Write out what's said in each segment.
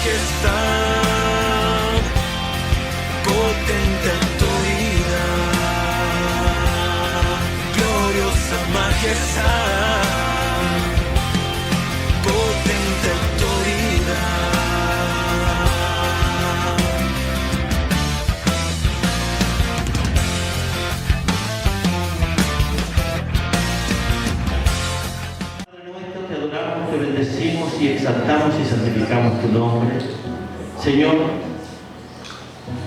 majestad, potente autoridad, gloriosa majestad, potente autoridad. Te adoramos, te bendecimos y exaltamos y santificamos tu nombre. Señor,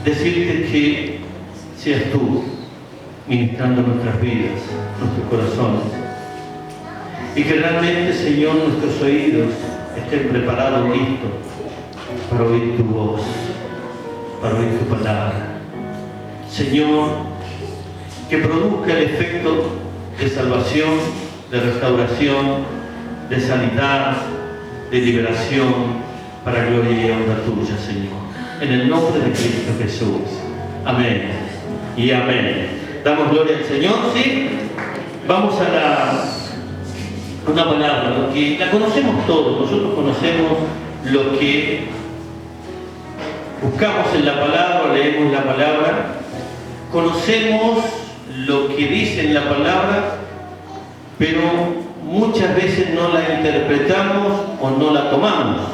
decirte que seas tú ministrando nuestras vidas, nuestros corazones, y que realmente, Señor, nuestros oídos estén preparados, listos para oír tu voz, para oír tu palabra. Señor, que produzca el efecto de salvación, de restauración, de sanidad, de liberación, para gloria y honra tuya, Señor. En el nombre de Cristo Jesús. Amén y amén. Damos gloria al Señor, ¿sí? Vamos a una palabra, que la conocemos todos. Nosotros conocemos lo que buscamos en la palabra, leemos la palabra, conocemos lo que dice en la palabra, pero muchas veces no la interpretamos o no la tomamos,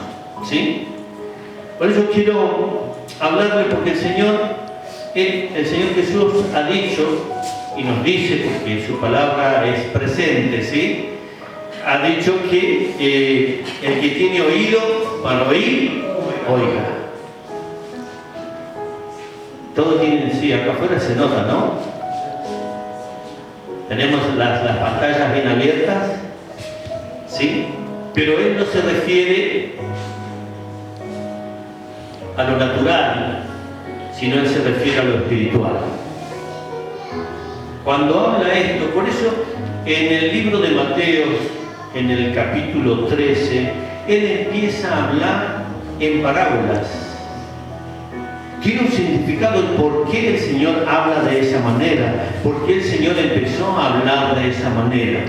¿sí? Por eso quiero hablarle, porque el Señor Jesús ha dicho, y nos dice, porque su palabra es presente, ¿sí? Ha dicho que el que tiene oído para oír, oiga. Todo tiene, sí, acá afuera se nota, ¿no? Tenemos las pantallas bien abiertas, ¿sí? Pero Él no se refiere a lo natural, sino Él se refiere a lo espiritual. Cuando habla esto, por eso en el libro de Mateo, en el capítulo 13, Él empieza a hablar en parábolas. Tiene un significado el por qué el Señor habla de esa manera, por qué el Señor empezó a hablar de esa manera.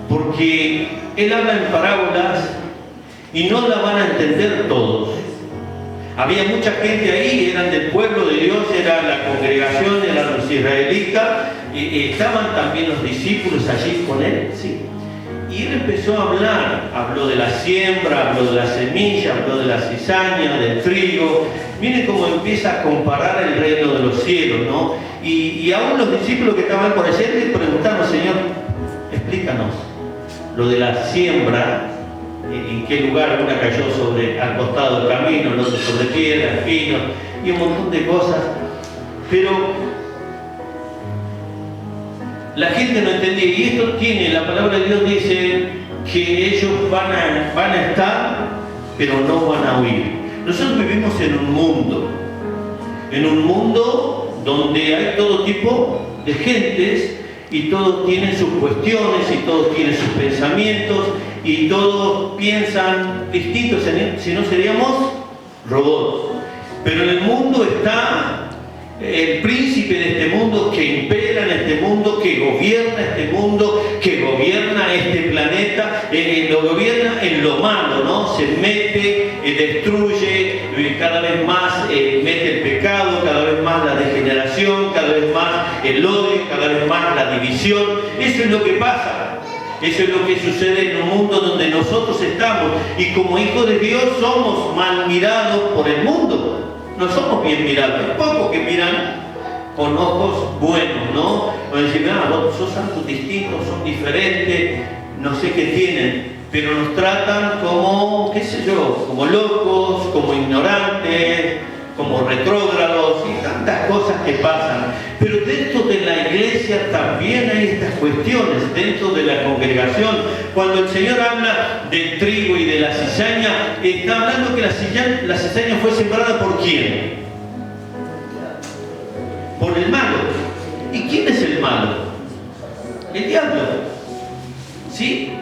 Porque Él habla en parábolas y no la van a entender todos. Había mucha gente ahí, eran del pueblo de Dios, era la congregación, eran los israelitas, y estaban también los discípulos allí con Él, ¿sí? Y Él empezó a hablar, habló de la siembra, habló de la semilla, habló de la cizaña, del trigo. Miren cómo empieza a comparar el reino de los cielos, ¿no? Y aún los discípulos que estaban por allá le preguntaron, Señor, explícanos lo de la siembra, en qué lugar una cayó al costado del camino, el otro sobre piedras, espinos y un montón de cosas. Pero la gente no entendía, y esto tiene, la palabra de Dios dice que ellos van a estar, pero no van a oír. Nosotros vivimos en un mundo donde hay todo tipo de gentes, y todos tienen sus cuestiones, y todos tienen sus pensamientos, y todos piensan distintos, si no seríamos robots. Pero en el mundo está el príncipe de este mundo, que impera en este mundo, que gobierna este mundo, que gobierna este planeta, lo gobierna en lo malo, ¿no? Se mete, destruye cada vez más, mete el pecado, cada vez más la degeneración, cada vez más el odio, cada vez más la división. Eso es lo que pasa. Eso es lo que sucede en un mundo donde nosotros estamos, y como hijos de Dios somos mal mirados por el mundo. No somos bien mirados. Hay pocos que miran con ojos buenos, ¿no? O decir, sos santos distintos, son diferentes, no sé qué tienen, pero nos tratan como, qué sé yo, como locos, como ignorantes, como retrógrados y tantas cosas que pasan. Pero dentro de la iglesia también hay estas cuestiones, dentro de la congregación. Cuando el Señor habla del trigo y de la cizaña, está hablando que la cizaña fue sembrada ¿por quién? Por el malo. ¿Y quién es el malo? El diablo. ¿Sí?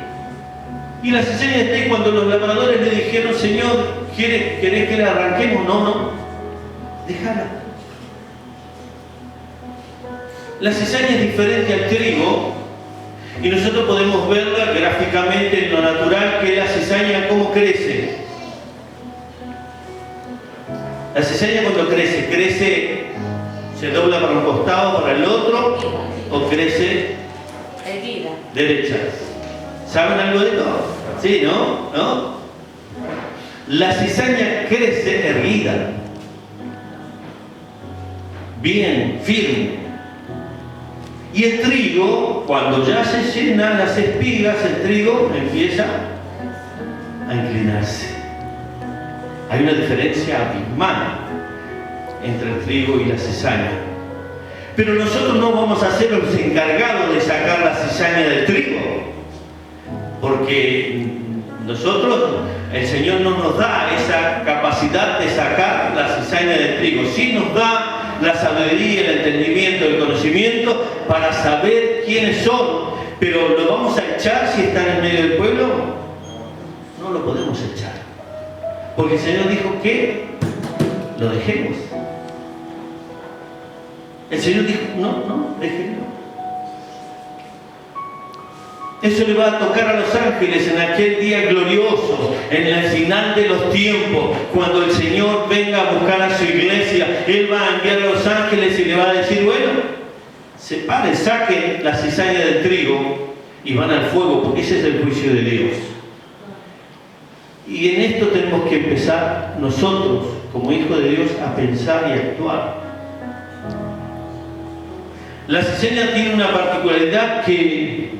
Y la cizaña está ahí. Cuando los labradores le dijeron, Señor, ¿querés que la arranquemos? No, déjala. La cizaña es diferente al trigo, y nosotros podemos verla gráficamente en lo natural, que la cizaña, ¿cómo crece? La cizaña cuando crece, se dobla para un costado, para el otro, o crece Erguida. derecha. ¿Saben algo de esto? Sí, ¿no? ¿No? La cizaña crece erguida, bien, firme. Y el trigo, cuando ya se llenan las espigas, el trigo empieza a inclinarse. Hay una diferencia abismal entre el trigo y la cizaña. Pero nosotros no vamos a ser los encargados de sacar la cizaña del trigo, porque nosotros, el Señor no nos da esa capacidad de sacar la cizaña del trigo. Sí nos da la sabiduría, el entendimiento, el conocimiento para saber quiénes son, pero ¿lo vamos a echar si están en medio del pueblo? No lo podemos echar, porque el Señor dijo que lo dejemos. El Señor dijo, no, déjenlo. Eso le va a tocar a los ángeles en aquel día glorioso, en el final de los tiempos, cuando el Señor venga a buscar a su iglesia. Él va a enviar a los ángeles y le va a decir, bueno, separen, saquen la cizaña del trigo y van al fuego, porque ese es el juicio de Dios. Y en esto tenemos que empezar nosotros, como hijos de Dios, a pensar y actuar. La cizaña tiene una particularidad que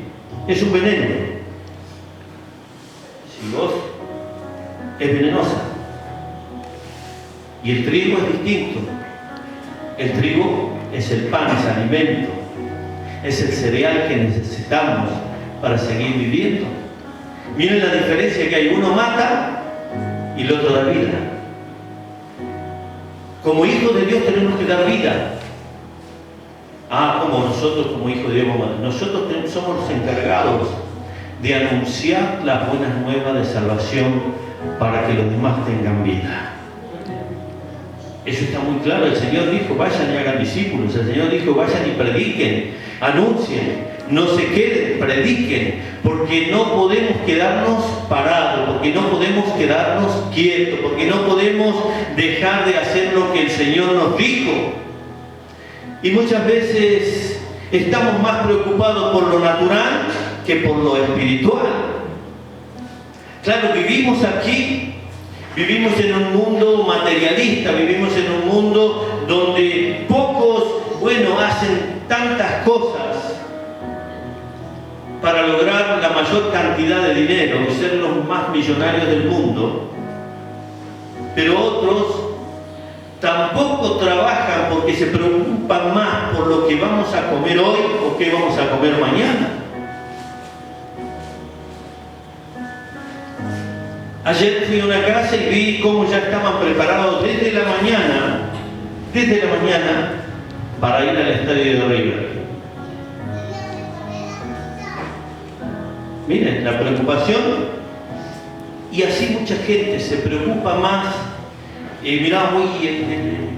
es un veneno. Si vos es venenosa. Y el trigo es distinto. El trigo es el pan, es alimento. Es el cereal que necesitamos para seguir viviendo. Miren la diferencia que hay. Uno mata y el otro da vida. Como hijos de Dios tenemos que dar vida. Como nosotros como hijos de Dios, nosotros somos los encargados de anunciar las buenas nuevas de salvación para que los demás tengan vida. Eso está muy claro. El Señor dijo, vayan y hagan discípulos. El Señor dijo, vayan y prediquen, anuncien, no se queden, prediquen, porque no podemos quedarnos parados, porque no podemos quedarnos quietos, porque no podemos dejar de hacer lo que el Señor nos dijo. Y muchas veces estamos más preocupados por lo natural que por lo espiritual. Claro, vivimos aquí, vivimos en un mundo materialista, vivimos en un mundo donde pocos, hacen tantas cosas para lograr la mayor cantidad de dinero y ser los más millonarios del mundo. Pero otros tampoco trabajan porque se preocupan más por lo que vamos a comer hoy o qué vamos a comer mañana. Ayer fui a una casa y vi cómo ya estaban preparados desde la mañana para ir al estadio de River. Miren, la preocupación, y así mucha gente se preocupa más. Mirá, hoy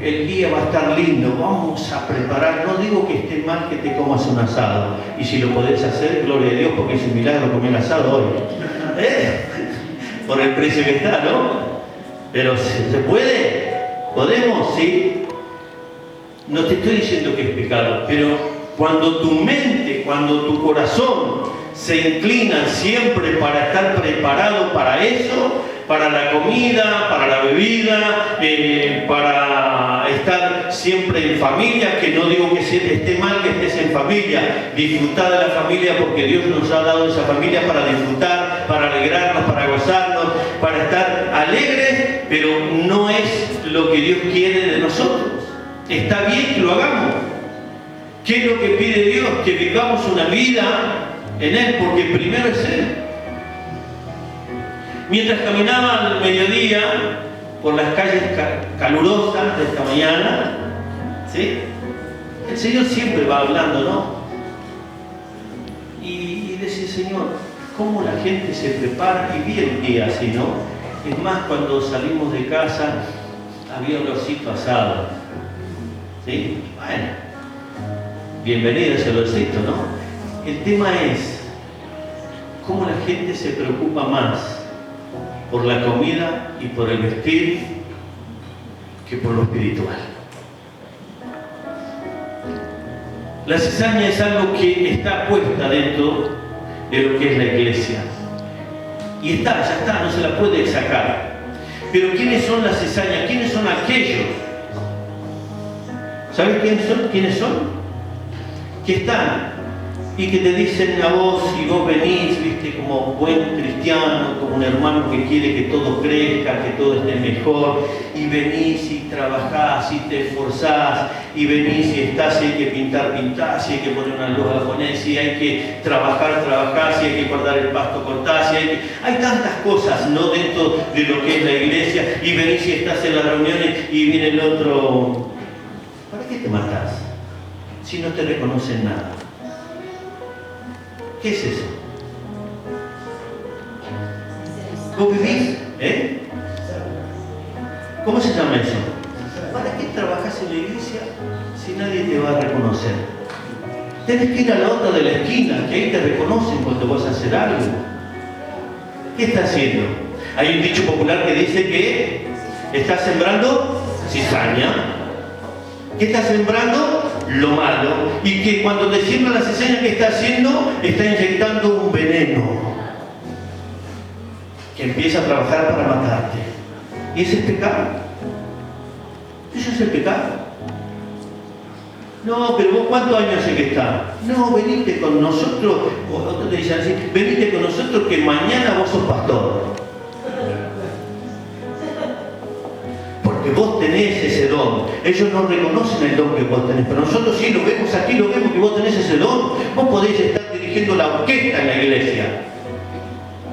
el día va a estar lindo, vamos a preparar. No digo que esté mal que te comas un asado, y si lo podés hacer, gloria a Dios, porque es un milagro comer asado hoy. Por el precio que está, ¿no? Pero ¿se puede? ¿Podemos? Sí. No te estoy diciendo que es pecado, pero cuando tu mente, cuando tu corazón se inclinan siempre para estar preparado para eso, para la comida, para la bebida, para estar siempre en familia, que no digo que esté mal que estés en familia, disfrutar de la familia porque Dios nos ha dado esa familia para disfrutar, para alegrarnos, para gozarnos, para estar alegres, pero no es lo que Dios quiere de nosotros. Está bien que lo hagamos. ¿Qué es lo que pide Dios? Que vivamos una vida en Él, porque primero es Él. Mientras caminaba al mediodía por las calles calurosas de esta mañana, ¿sí? El Señor siempre va hablando, ¿no? Y decía, Señor, ¿cómo la gente se prepara? Y vi el día así, ¿no? Es más, cuando salimos de casa, había olorcito asado. ¿Sí? Bueno, bienvenido ese olorcito, ¿no? El tema es cómo la gente se preocupa más por la comida y por el vestir que por lo espiritual. La cizaña es algo que está puesta dentro de lo que es la iglesia. Y está, ya está, no se la puede sacar. Pero ¿quiénes son las cizañas? ¿Quiénes son aquellos? ¿Sabes quiénes son? Que están y que te dicen a vos, y vos venís, viste, como buen cristiano, como un hermano que quiere que todo crezca, que todo esté mejor, y venís y trabajás y te esforzás, y venís y estás, y hay que pintar, si hay que poner una luz, la ponés, si hay que trabajar, si hay que cortar el pasto, cortás, si hay tantas cosas, ¿no?, dentro de lo que es la iglesia, y venís y estás en las reuniones y viene el otro. ¿Para qué te matás si no te reconocen nada? ¿Qué es eso? ¿Vos vivís? ¿Cómo se llama eso? ¿Para qué trabajás en la iglesia si nadie te va a reconocer? Tenés que ir a la otra de la esquina, que ahí te reconocen cuando vas a hacer algo. ¿Qué estás haciendo? Hay un dicho popular que dice que estás sembrando cizaña. ¿Qué está sembrando? Lo malo. Y que cuando te siembra la cizaña, ¿qué está haciendo? Está inyectando un veneno que empieza a trabajar para matarte. ¿Y ese es pecado? ¿Eso es el pecado? No, pero vos ¿cuántos años hace que estás? No, venite con nosotros. Otros te dicen así, venite con nosotros que mañana vos sos pastor. Que vos tenés ese don. Ellos no reconocen el don que vos tenés, pero nosotros sí lo vemos aquí, lo vemos que vos tenés ese don. Vos podés estar dirigiendo la orquesta en la iglesia.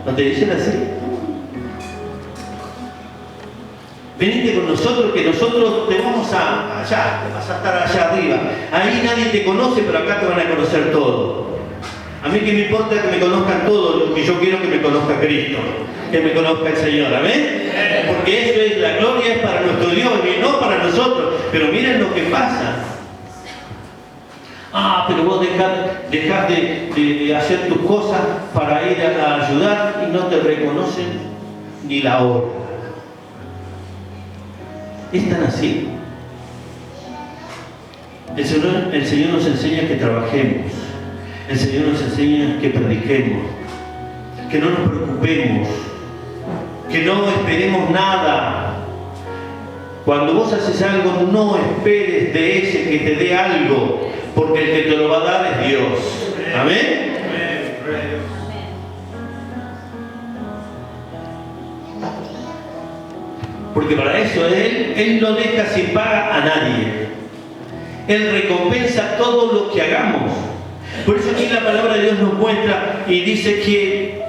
¿No te dicen así? Venite con nosotros, que nosotros te vamos allá, te vas a estar allá arriba. Ahí nadie te conoce, pero acá te van a conocer todo. A mí que me importa que me conozcan todos, lo que yo quiero que me conozca Cristo, que me conozca el Señor, ¿amén? Porque eso es, la gloria es para nuestro Dios y no para nosotros. Pero miren lo que pasa. Pero vos dejás de hacer tus cosas para ir a ayudar y no te reconocen ni la hora. ¿Es tan así? El Señor nos enseña que trabajemos. El Señor nos enseña que prediquemos, que no nos preocupemos, que no esperemos nada. Cuando vos haces algo, no esperes de ese que te dé algo, porque el que te lo va a dar es Dios. ¿Amén? Porque para eso Él no deja sin paga a nadie. Él recompensa todo lo que hagamos. Por eso aquí la palabra de Dios nos muestra y dice que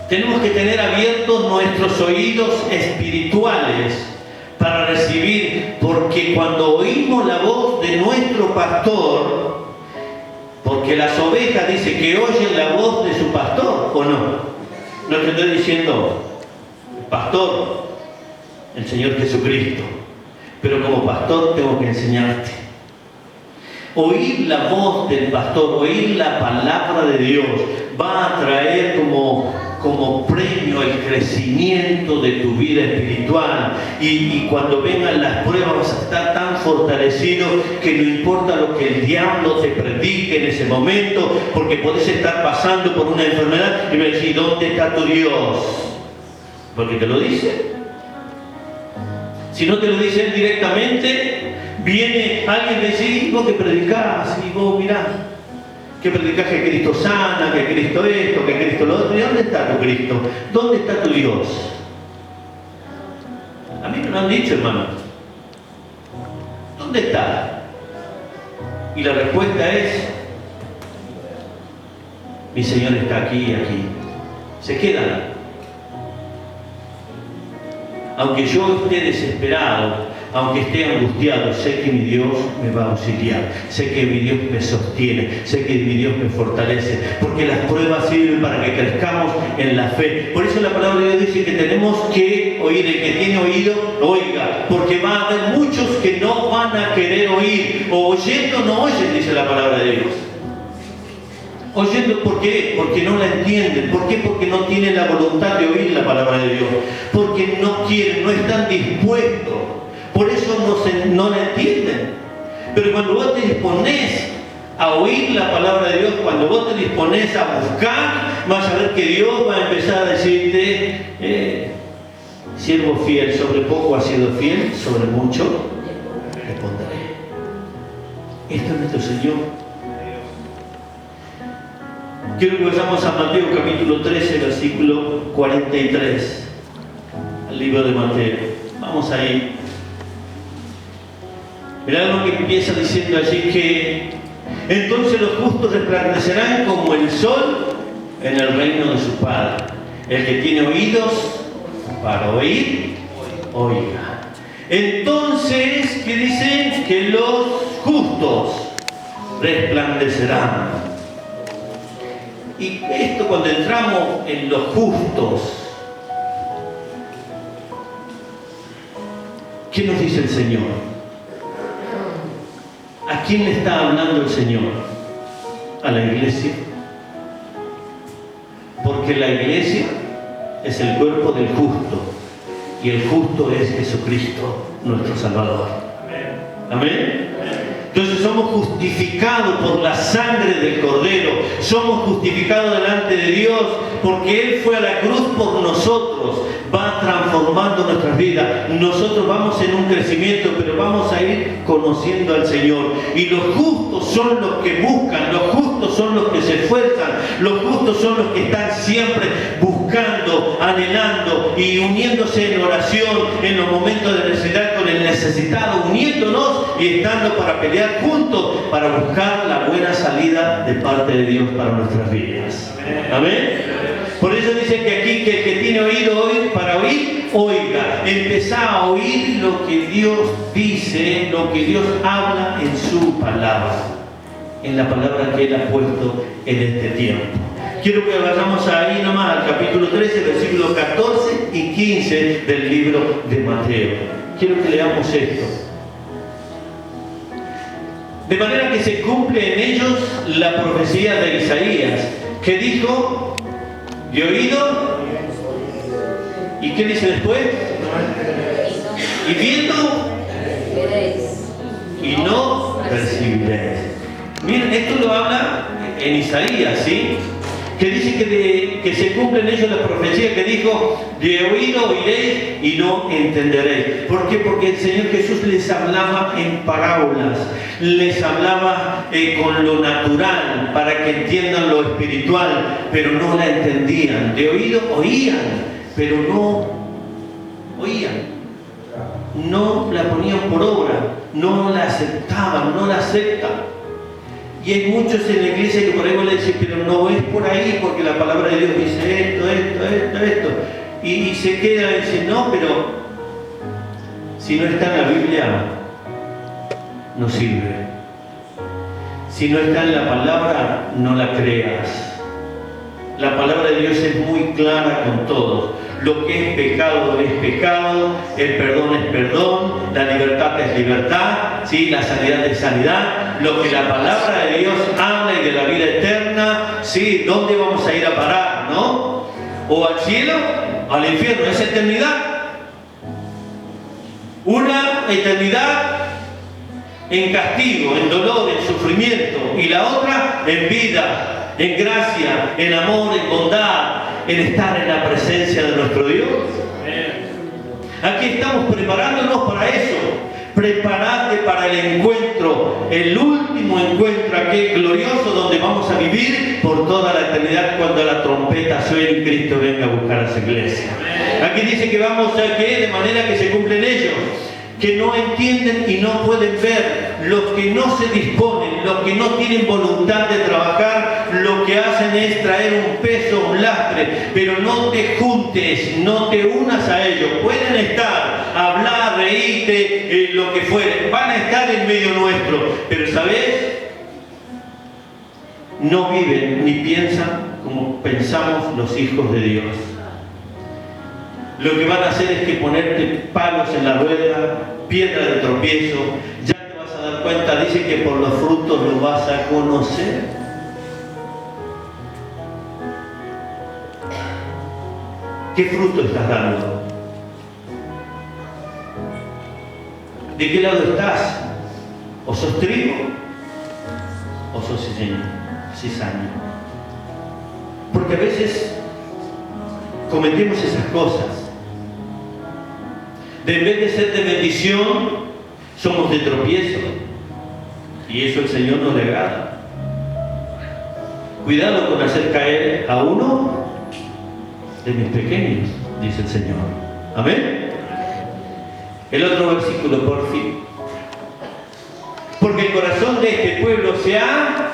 tenemos que tener abiertos nuestros oídos espirituales para recibir, porque cuando oímos la voz de nuestro pastor, porque las ovejas dice que oyen la voz de su pastor, ¿o no? No te estoy diciendo pastor, el Señor Jesucristo, pero como pastor tengo que enseñarte. Oír la voz del pastor, oír la palabra de Dios, va a traer como premio el crecimiento de tu vida espiritual. Y cuando vengan las pruebas vas a estar tan fortalecido que no importa lo que el diablo te predique en ese momento, porque podés estar pasando por una enfermedad y me decís, ¿dónde está tu Dios? Porque te lo dice. Si no te lo dice él directamente, viene alguien y dice, vos que predicás, y vos mirá, que predicás que Cristo sana, que Cristo esto, que Cristo lo otro. ¿Y dónde está tu Cristo? ¿Dónde está tu Dios? A mí me lo han dicho, hermano. ¿Dónde está? Y la respuesta es, mi Señor está aquí y aquí. Se quedan. Aunque yo esté desesperado, aunque esté angustiado, sé que mi Dios me va a auxiliar, sé que mi Dios me sostiene, sé que mi Dios me fortalece, porque las pruebas sirven para que crezcamos en la fe. Por eso la palabra de Dios dice que tenemos que oír. El que tiene oído, oiga, porque va a haber muchos que no van a querer oír, o oyendo no oyen, dice la palabra de Dios. Oyendo, ¿por qué? Porque no la entienden. ¿Por qué? Porque no tienen la voluntad de oír la palabra de Dios. Porque no quieren, no están dispuestos. Por eso no la entienden. Pero cuando vos te disponés a oír la palabra de Dios, cuando vos te disponés a buscar, vas a ver que Dios va a empezar a decirte, siervo fiel, sobre poco has sido fiel, sobre mucho le pondré. Esto es nuestro Señor. Quiero que vayamos a Mateo capítulo 13, versículo 43, al libro de Mateo. Vamos ahí. Mirá lo que empieza diciendo allí, que entonces los justos resplandecerán como el sol en el reino de su Padre. El que tiene oídos para oír, oiga. Entonces, ¿qué dice? Que los justos resplandecerán. Y esto, cuando entramos en los justos, ¿qué nos dice el Señor? ¿A quién le está hablando el Señor? ¿A la iglesia? Porque la iglesia es el cuerpo del justo, y el justo es Jesucristo, nuestro Salvador. Amén. Entonces somos justificados por la sangre del Cordero, somos justificados delante de Dios porque Él fue a la cruz por nosotros, va transformando nuestras vidas. Nosotros vamos en un crecimiento, pero vamos a ir conociendo al Señor. Y los justos son los que buscan, los justos son los que se esfuerzan, los justos son los que están siempre buscando, anhelando y uniéndose en oración en los momentos de necesidad con el necesitado, uniéndonos y estando para pelear juntos para buscar la buena salida de parte de Dios para nuestras vidas. Amén. Por eso dice que aquí, que el que tiene oído para oír, oiga. Empezá a oír lo que Dios dice, lo que Dios habla en su palabra, en la palabra que Él ha puesto en este tiempo. Quiero que vayamos ahí nomás al capítulo 13, versículos 14 y 15 del libro de Mateo. Quiero que leamos esto. De manera que se cumple en ellos la profecía de Isaías, que dijo, de oído, ¿y qué dice después? Y viendo, y no percibiréis. Miren, esto lo habla en Isaías, ¿sí? Que dice que se cumple en ellos la profecía que dijo, de oído oiréis y no entenderéis. ¿Por qué? Porque el Señor Jesús les hablaba en parábolas, les hablaba con lo natural para que entiendan lo espiritual, pero no la entendían. De oído oían, pero no oían, no la ponían por obra, no la aceptaban, no la aceptan. Y hay muchos en la iglesia que por ahí le dicen, pero no es por ahí, porque la palabra de Dios dice esto. Y se queda y dice, no, pero si no está en la Biblia, no sirve. Si no está en la palabra, no la creas. La palabra de Dios es muy clara con todos. Lo que es pecado, el perdón es perdón, la libertad es libertad, ¿sí? La sanidad es sanidad. Lo que la palabra de Dios habla y de la vida eterna, ¿sí? ¿Dónde vamos a ir a parar, no? O al cielo, al infierno, es eternidad. Una eternidad en castigo, en dolor, en sufrimiento, y la otra en vida, en gracia, en amor, en bondad, en estar en la presencia de nuestro Dios. Aquí estamos preparándonos para eso. Preparate para el encuentro, el último encuentro, aquel glorioso donde vamos a vivir por toda la eternidad cuando la trompeta suene y Cristo venga a buscar a su iglesia. Aquí dice que vamos a que de manera que se cumplen ellos, que no entienden y no pueden ver, los que no se disponen, los que no tienen voluntad de trabajar, lo que hacen es traer un peso, un lastre, pero no te juntes, no te unas a ellos. Pueden estar, hablar, reírte, lo que fuere, van a estar en medio nuestro, pero ¿sabes? No viven ni piensan como pensamos los hijos de Dios. Lo que van a hacer es que ponerte palos en la rueda, piedra de tropiezo. Ya te vas a dar cuenta, dice que por los frutos los vas a conocer. ¿Qué fruto estás dando? ¿De qué lado estás? ¿O sos trigo? ¿O sos cizaña? Porque a veces cometemos esas cosas. En vez de ser de bendición, somos de tropiezo. Y eso el Señor no le agrada. Cuidado con hacer caer a uno de mis pequeños, dice el Señor. Amén. El otro versículo, por fin. Porque el corazón de este pueblo se ha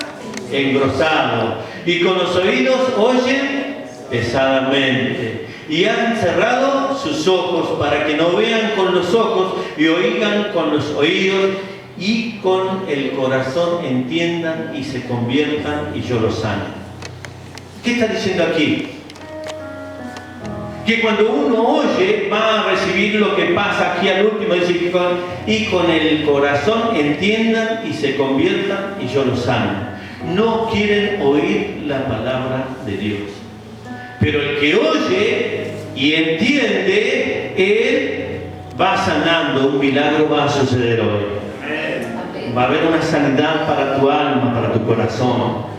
engrosado y con los oídos oyen pesadamente y han cerrado sus ojos para que no vean con los ojos y oigan con los oídos y con el corazón entiendan y se conviertan y yo los sane. ¿Qué está diciendo aquí? Que cuando uno oye va a recibir lo que pasa aquí al último, dice y con el corazón entiendan y se conviertan y yo los sane. No quieren oír la palabra de Dios. Pero el que oye y entiende, él va sanando, un milagro va a suceder hoy. Va a haber una sanidad para tu alma, para tu corazón.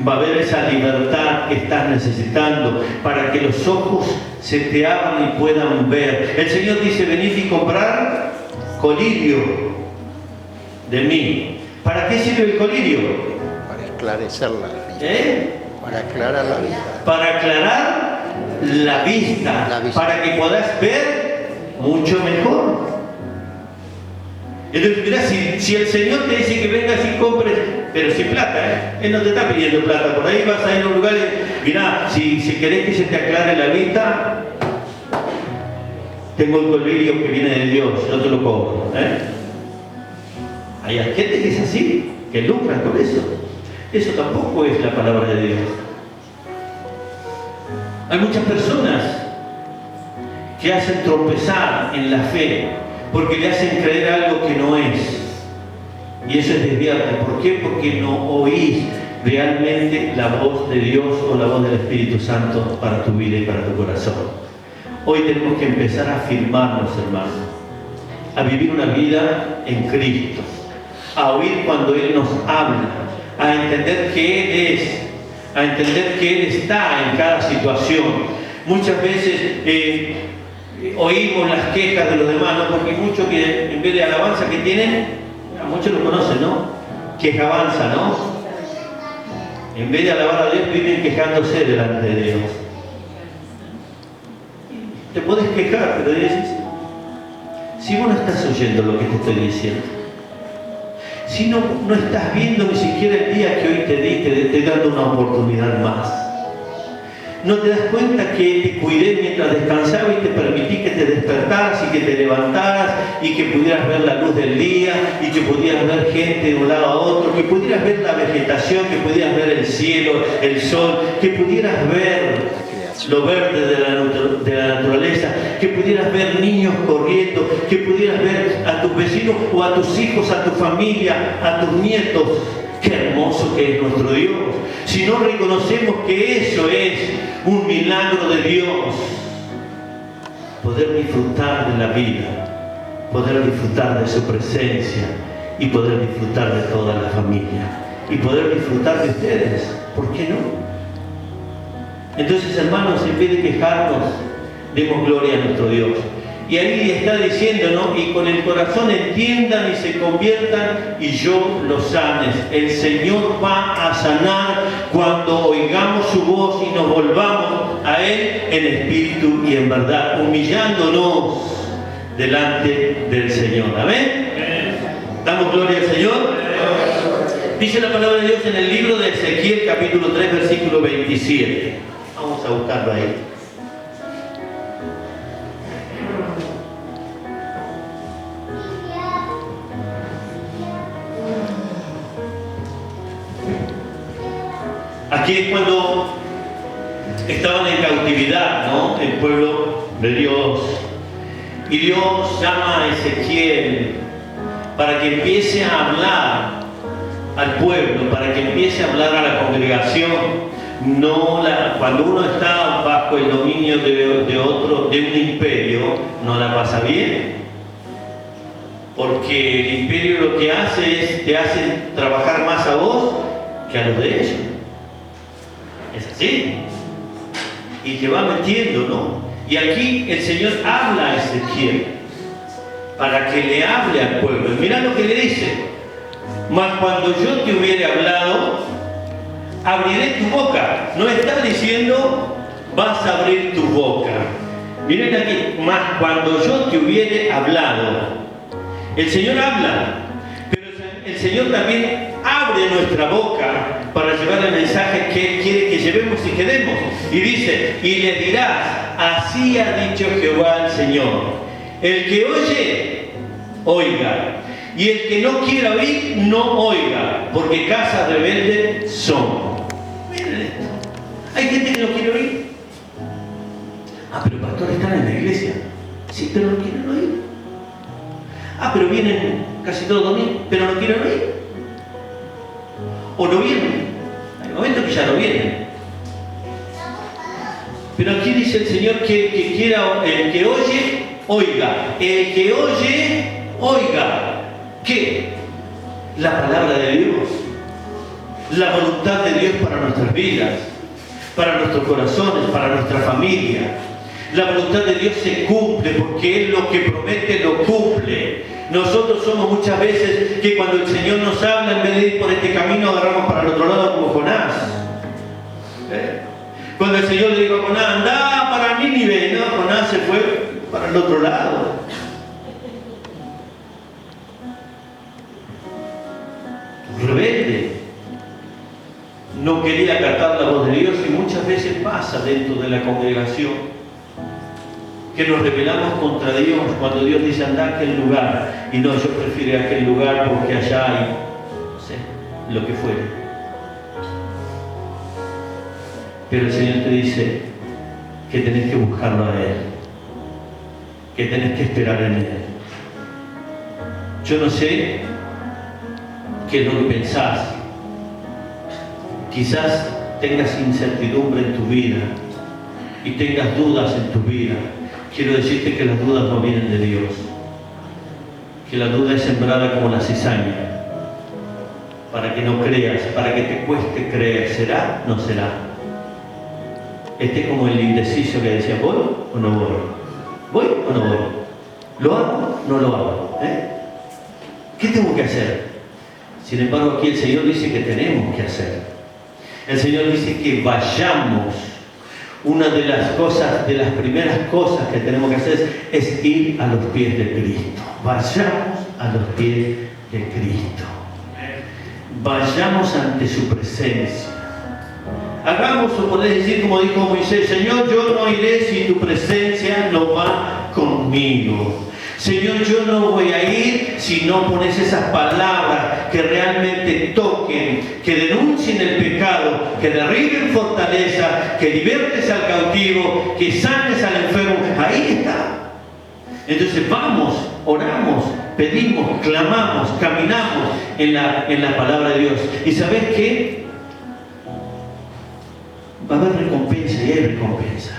Va a haber esa libertad que estás necesitando para que los ojos se te abran y puedan ver. El Señor dice, venid y comprar colirio de mí. ¿Para qué sirve el colirio? Para esclarecer la vista. Para aclarar la vista. Para aclarar la vista. Para que puedas ver mucho mejor. Entonces, mirá, si el Señor te dice que vengas y compres, pero sin plata, Él no te está pidiendo plata. Por ahí vas a ir a un lugar y, mirá, si querés que se te aclare la vista, tengo el colirio que viene de Dios, yo te lo cobro. Hay gente que es así, que lucran con eso. Eso tampoco es la palabra de Dios. Hay muchas personas que hacen tropezar en la fe porque le hacen creer algo que no es. Y eso es desviarte. ¿Por qué? Porque no oís realmente la voz de Dios o la voz del Espíritu Santo para tu vida y para tu corazón. Hoy tenemos que empezar a afirmarnos, hermanos, a vivir una vida en Cristo, a oír cuando Él nos habla, a entender que Él es, a entender que Él está en cada situación. Muchas veces oímos las quejas de los demás, ¿no? Porque muchos que en vez de alabanza que tienen, a muchos lo conocen, ¿no? Quejabanza, ¿no? En vez de alabar a Dios, viven quejándose delante de Dios. Te puedes quejar, pero dices, si vos no estás oyendo lo que te estoy diciendo, si no estás viendo ni siquiera el día que hoy te di, te estoy dando una oportunidad más. ¿No te das cuenta que te cuidé mientras descansaba y te permití que te despertaras y que te levantaras y que pudieras ver la luz del día y que pudieras ver gente de un lado a otro, que pudieras ver la vegetación, que pudieras ver el cielo, el sol, que pudieras ver lo verde de la naturaleza, que pudieras ver niños corriendo, que pudieras ver a tus vecinos o a tus hijos, a tu familia, a tus nietos? ¡Qué hermoso que es nuestro Dios! Si no reconocemos que eso es un milagro de Dios, poder disfrutar de la vida, poder disfrutar de su presencia y poder disfrutar de toda la familia y poder disfrutar de ustedes, ¿por qué no? Entonces, hermanos, en vez de quejarnos, demos gloria a nuestro Dios. Y ahí está diciendo, ¿no? Y con el corazón entiendan y se conviertan y yo los sanes. El Señor va a sanar cuando oigamos su voz y nos volvamos a Él en espíritu y en verdad, humillándonos delante del Señor. ¿Amén? ¿Damos gloria al Señor? Dice la palabra de Dios en el libro de Ezequiel, capítulo 3, versículo 27. Vamos a buscarlo ahí. Aquí es cuando estaban en cautividad, ¿no? El pueblo de Dios. Y Dios llama a Ezequiel para que empiece a hablar al pueblo, para que empiece a hablar a la congregación. Cuando uno está bajo el dominio de un imperio, no la pasa bien. Porque el imperio lo que hace es, te hace trabajar más a vos que a los de ellos. Es así. Y te va metiendo, ¿no? Y aquí el Señor habla a Ezequiel para que le hable al pueblo. Y mirá lo que le dice: mas cuando yo te hubiere hablado, abriré tu boca. No está diciendo vas a abrir tu boca. Miren aquí: mas cuando yo te hubiere hablado. El Señor habla, pero el Señor también abre nuestra boca para llevar el mensaje que Él quiere que llevemos y que demos. Y dice: y le dirás, así ha dicho Jehová el Señor, el que oye, oiga, y el que no quiera oír, no oiga, porque casa rebelde son. Miren esto. Hay gente que no quiere oír. Ah, pero pastores están en la iglesia. Sí, pero no quieren oír. Ah, pero vienen casi todos los domingos, pero no quieren oír. O no vienen. Hay momentos que ya no vienen. Pero aquí dice el Señor que el que quiera, el que oye, oiga. El que oye, oiga. ¿Qué? La palabra de Dios. La voluntad de Dios para nuestras vidas, para nuestros corazones, para nuestra familia. La voluntad de Dios se cumple porque Él lo que promete lo cumple. Nosotros somos muchas veces que cuando el Señor nos habla, en vez de ir por este camino, agarramos para el otro lado como Jonás. Cuando el Señor le dijo a Jonás, anda para Nínive, no, Jonás se fue para el otro lado. Rebelde. No quería acatar la voz de Dios, y muchas veces pasa dentro de la congregación que nos rebelamos contra Dios cuando Dios dice anda a aquel lugar, y no, yo prefiero aquel lugar porque allá hay, no sé, lo que fuere. Pero el Señor te dice que tenés que buscarlo a Él, que tenés que esperar en Él. Yo no sé qué es lo que pensás. Quizás tengas incertidumbre en tu vida y tengas dudas en tu vida. Quiero decirte que las dudas no vienen de Dios, que la duda es sembrada como la cizaña, para que no creas, para que te cueste creer. ¿Será? No será. Este es como el indeciso que decía, ¿voy o no voy? ¿Voy o no voy? ¿Lo hago? No lo hago. ¿Qué tengo que hacer? Sin embargo, aquí el Señor dice que tenemos que hacer. El Señor dice que vayamos. Una de las cosas, de las primeras cosas que tenemos que hacer es ir a los pies de Cristo. Vayamos a los pies de Cristo. Vayamos ante su presencia. Hagamos, o podés decir como dijo Moisés, Señor, yo no iré si tu presencia no va conmigo. Señor, yo no voy a ir si no pones esas palabras que realmente toquen, que denuncien el pecado, que derriben fortaleza, que libertes al cautivo, que sanes al enfermo. Ahí está. Entonces vamos, oramos, pedimos, clamamos, caminamos en la palabra de Dios. ¿Y sabes qué? Va a haber recompensa, y hay recompensa.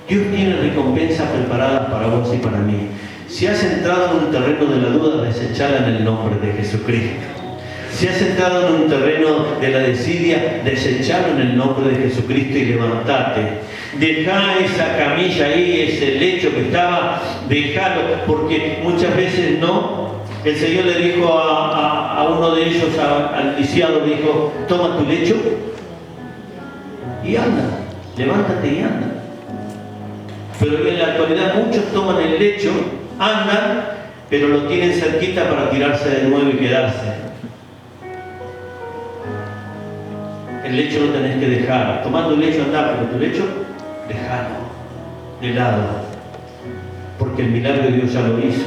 Dios tiene recompensas preparadas para vos y para mí. Si has entrado en un terreno de la duda, desechala en el nombre de Jesucristo. Si has entrado en un terreno de la desidia, desechalo en el nombre de Jesucristo y levantate. Dejá esa camilla ahí, ese lecho que estaba, dejalo, porque muchas veces no. El Señor le dijo a uno de ellos, al lisiado, le dijo, toma tu lecho y anda, levántate y anda. Pero en la actualidad muchos toman el lecho, andan, pero lo tienen cerquita para tirarse de nuevo y quedarse. El lecho lo tenés que dejar. Tomando el lecho andar, pero tu lecho, dejalo de lado. Porque el milagro de Dios ya lo hizo.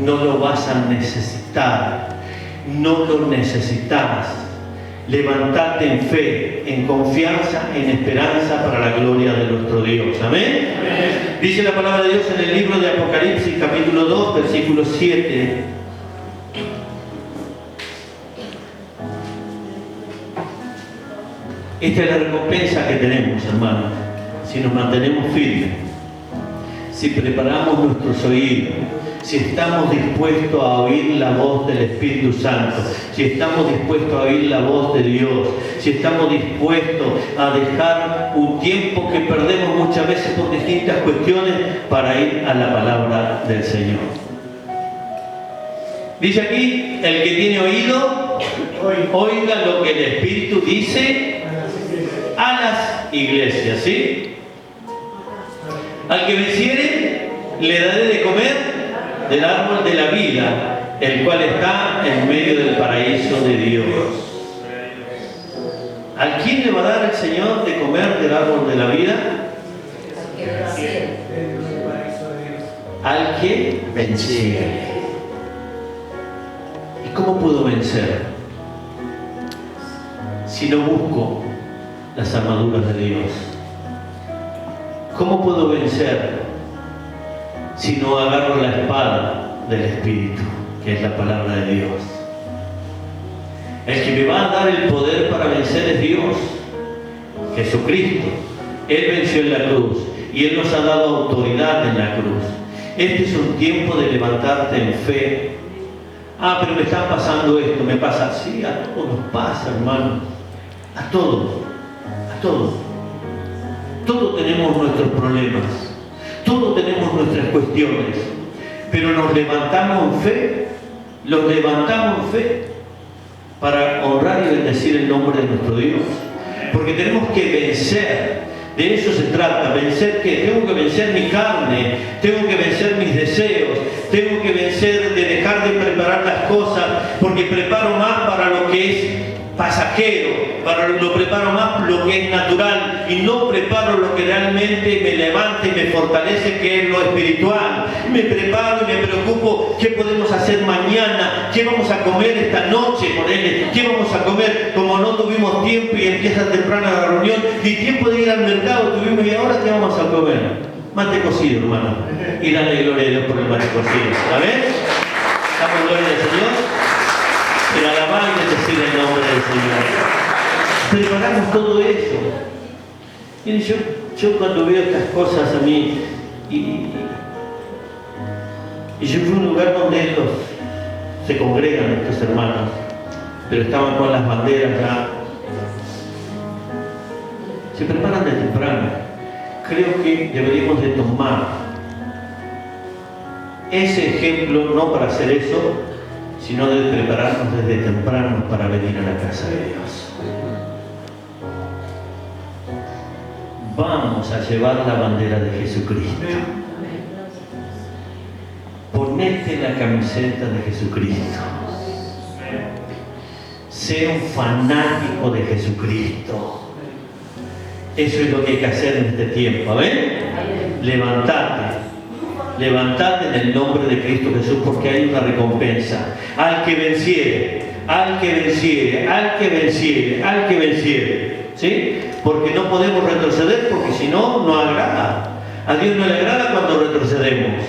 No lo vas a necesitar. No lo necesitas. Levantate en fe, en confianza, en esperanza para la gloria de nuestro Dios. Amén. Amén. Dice la palabra de Dios en el libro de Apocalipsis, capítulo 2, versículo 7. Esta es la recompensa que tenemos, hermanos, si nos mantenemos firmes, si preparamos nuestros oídos, si estamos dispuestos a oír la voz del Espíritu Santo, si estamos dispuestos a oír la voz de Dios, si estamos dispuestos a dejar un tiempo que perdemos muchas veces por distintas cuestiones para ir a la palabra del Señor. Dice aquí, el que tiene oído, oiga lo que el Espíritu dice a las iglesias, ¿sí? Al que venciere, le daré de comer del árbol de la vida, el cual está en medio del paraíso de Dios. ¿A quién le va a dar el Señor de comer del árbol de la vida? Al que venciere. ¿Y cómo puedo vencer? Si no busco las armaduras de Dios. ¿Cómo puedo vencer si no agarro la espada del Espíritu, que es la palabra de Dios? El que me va a dar el poder para vencer es Dios, Jesucristo. Él venció en la cruz y Él nos ha dado autoridad en la cruz. Este es un tiempo de levantarte en fe. Ah, pero me está pasando esto, me pasa. Sí, a todos nos pasa, hermano. A todos, a todos. Todos tenemos nuestros problemas, todos tenemos nuestras cuestiones, pero nos levantamos en fe, los levantamos en fe para honrar y bendecir el nombre de nuestro Dios, porque tenemos que vencer. De eso se trata. ¿Vencer qué? Tengo que vencer mi carne, tengo que vencer mis deseos, tengo que vencer de dejar de preparar las cosas, porque preparo más para lo que es pasajero, lo preparo más lo que es natural y no preparo lo que realmente me levanta y me fortalece, que es lo espiritual. Me preparo y me preocupo qué podemos hacer mañana, qué vamos a comer esta noche, qué vamos a comer. Como no tuvimos tiempo y empieza temprano la reunión, ni tiempo de ir al mercado tuvimos, y ahora qué vamos a comer. Mate cocido, hermano, y dale gloria a Dios por el mate cocido. ¿Sabes? Damos gloria al Señor. Pero alabar y bendecir el nombre del Señor. Preparamos todo eso. Miren, yo cuando veo estas cosas a mí, y yo fui a un lugar donde se congregan estos hermanos, pero estaban con las banderas ya. Se preparan de temprano. Creo que deberíamos de tomar ese ejemplo, no para hacer eso, sino de prepararnos desde temprano para venir a la casa de Dios. Vamos a llevar la bandera de Jesucristo. Ponete la camiseta de Jesucristo. Sé un fanático de Jesucristo. Eso es lo que hay que hacer en este tiempo. ¿Ven? Levantate. Levantate en el nombre de Cristo Jesús, porque hay una recompensa. Al que venciere, al que venciere, al que venciere, al que venciere. ¿Sí? Porque no podemos retroceder, porque si no, no agrada. A Dios no le agrada cuando retrocedemos,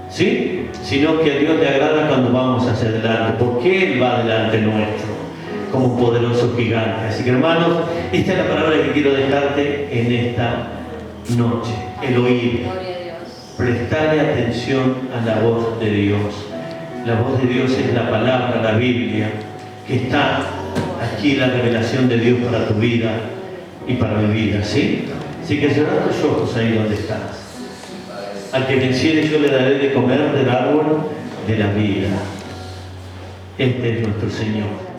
¿sí? Sino que a Dios le agrada cuando vamos hacia adelante, porque Él va delante nuestro como un poderoso gigante. Así que, hermanos, esta es la palabra que quiero dejarte en esta noche: el oír. Prestarle atención a la voz de Dios. La voz de Dios es la palabra, la Biblia, que está aquí, la revelación de Dios para tu vida y para mi vida, ¿sí? Así que cerrad tus ojos ahí donde estás. Al que venciere yo le daré de comer del árbol de la vida. Este es nuestro Señor.